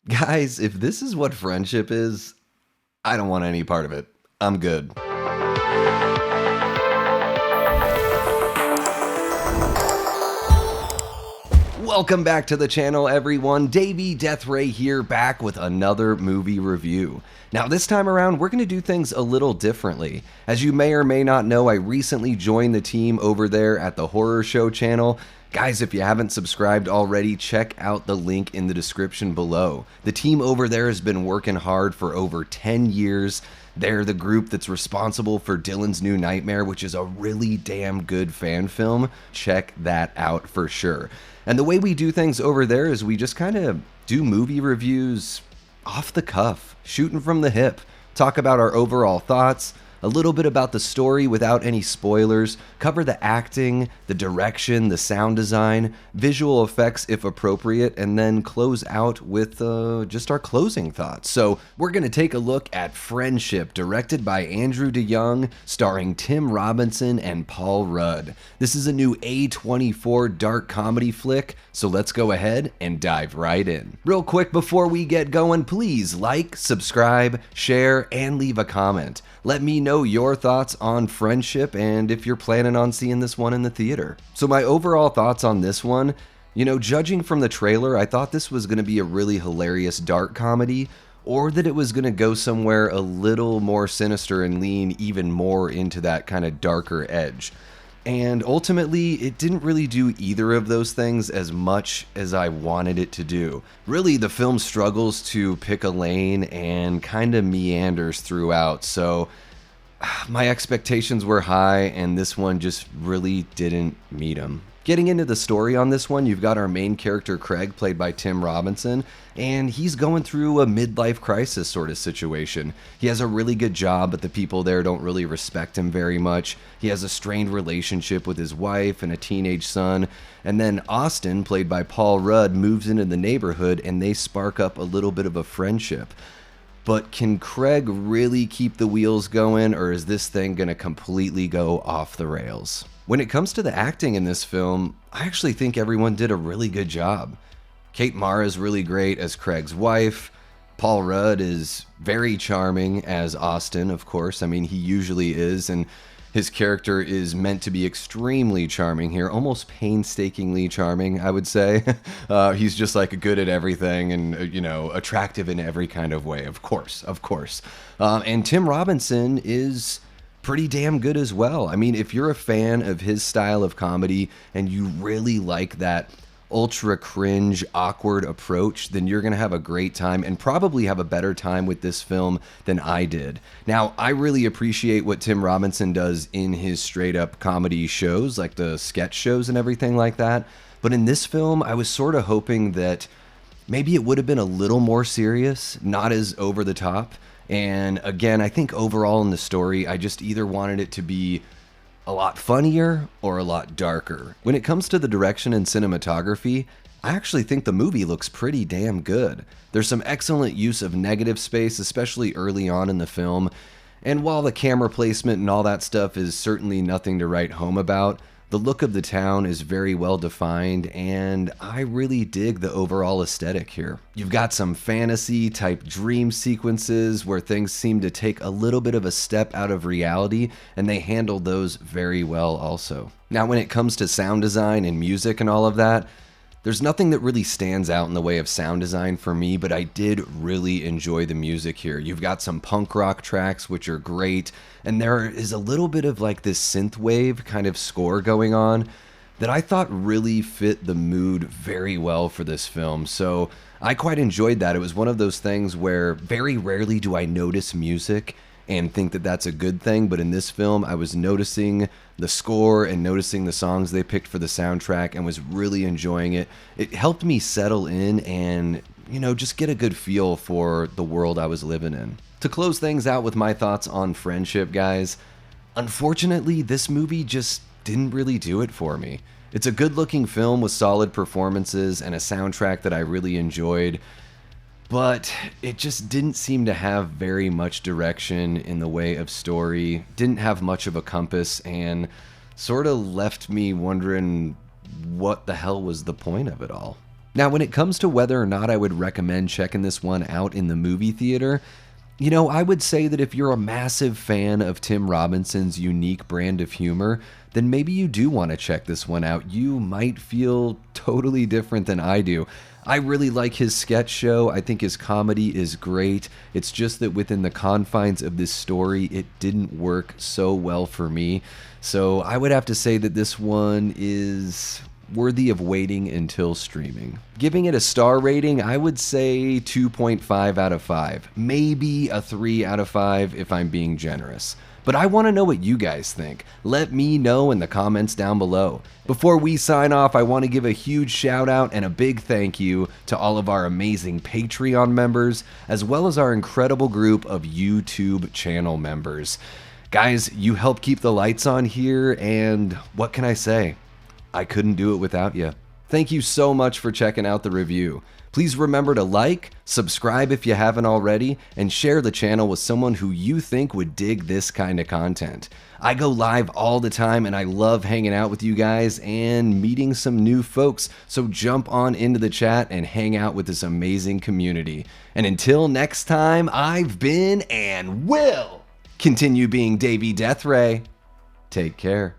Guys, if this is what friendship is, I don't want any part of it. I'm good. Welcome back to the channel, everyone. Davey Deathray here, back with another movie review. Now, this time around, we're going to do things a little differently. As you may or may not know, I recently joined the team over there at the Horror Show channel. Guys, if you haven't subscribed already, check out the link in the description below. The team over there has been working hard for over 10 years. They're the group that's responsible for Dylan's New Nightmare, which is a really damn good fan film. Check that out for sure. And the way we do things over there is we just kind of do movie reviews off the cuff, shooting from the hip, talk about our overall thoughts, a little bit about the story without any spoilers, cover the acting, the direction, the sound design, visual effects if appropriate, and then close out with just our closing thoughts. So we're going to take a look at Friendship, directed by Andrew DeYoung, starring Tim Robinson and Paul Rudd. This is a new A24 dark comedy flick, so let's go ahead and dive right in. Real quick before we get going, please like, subscribe, share, and leave a comment. Let me know your thoughts on Friendship and if you're planning on seeing this one in the theater. So my overall thoughts on this one, judging from the trailer, I thought this was going to be a really hilarious dark comedy, or that it was going to go somewhere a little more sinister and lean even more into that kind of darker edge. And ultimately, it didn't really do either of those things as much as I wanted it to do. Really, the film struggles to pick a lane and kind of meanders throughout, so my expectations were high, and this one just really didn't meet them. Getting into the story on this one, you've got our main character Craig, played by Tim Robinson, and he's going through a midlife crisis sort of situation. He has a really good job, but the people there don't really respect him very much. He has a strained relationship with his wife and a teenage son, and then Austin, played by Paul Rudd, moves into the neighborhood and they spark up a little bit of a friendship. But can Craig really keep the wheels going, or is this thing going to completely go off the rails? When it comes to the acting in this film, I actually think everyone did a really good job. Kate Mara is really great as Craig's wife. Paul Rudd is very charming as Austin, of course. I mean, he usually is, and his character is meant to be extremely charming here, almost painstakingly charming, I would say. He's just like good at everything and, attractive in every kind of way, of course. And Tim Robinson is pretty damn good as well. I mean, if you're a fan of his style of comedy and you really like that ultra cringe, awkward approach, then you're going to have a great time and probably have a better time with this film than I did. Now, I really appreciate what Tim Robinson does in his straight up comedy shows, like the sketch shows and everything like that. But in this film, I was sort of hoping that maybe it would have been a little more serious, not as over the top. And again, I think overall in the story, I just either wanted it to be a lot funnier or a lot darker. When it comes to the direction and cinematography, I actually think the movie looks pretty damn good. There's some excellent use of negative space, especially early on in the film. And while the camera placement and all that stuff is certainly nothing to write home about, the look of the town is very well defined, and I really dig the overall aesthetic here. You've got some fantasy type dream sequences where things seem to take a little bit of a step out of reality, and they handle those very well also. Now, when it comes to sound design and music and all of that, there's nothing that really stands out in the way of sound design for me, but I did really enjoy the music here. You've got some punk rock tracks, which are great, and there is a little bit of like this synthwave kind of score going on that I thought really fit the mood very well for this film. So I quite enjoyed that. It was one of those things where very rarely do I notice music and think that that's a good thing, but in this film I was noticing the score and noticing the songs they picked for the soundtrack and was really enjoying it. It helped me settle in and, just get a good feel for the world I was living in. To close things out with my thoughts on Friendship, guys, unfortunately this movie just didn't really do it for me. It's a good-looking film with solid performances and a soundtrack that I really enjoyed, but it just didn't seem to have very much direction in the way of story, didn't have much of a compass, and sort of left me wondering what the hell was the point of it all. Now, when it comes to whether or not I would recommend checking this one out in the movie theater, I would say that if you're a massive fan of Tim Robinson's unique brand of humor, then maybe you do want to check this one out. You might feel totally different than I do. I really like his sketch show. I think his comedy is great. It's just that within the confines of this story, it didn't work so well for me. So I would have to say that this one is worthy of waiting until streaming. Giving it a star rating, I would say 2.5 out of 5. Maybe a 3 out of 5 if I'm being generous. But I want to know what you guys think. Let me know in the comments down below. Before we sign off, I want to give a huge shout out and a big thank you to all of our amazing Patreon members, as well as our incredible group of YouTube channel members. Guys, you help keep the lights on here, and what can I say? I couldn't do it without you. Thank you so much for checking out the review. Please remember to like, subscribe if you haven't already, and share the channel with someone who you think would dig this kind of content. I go live all the time and I love hanging out with you guys and meeting some new folks, so jump on into the chat and hang out with this amazing community. And until next time, I've been and will continue being Davey Deathray. Take care.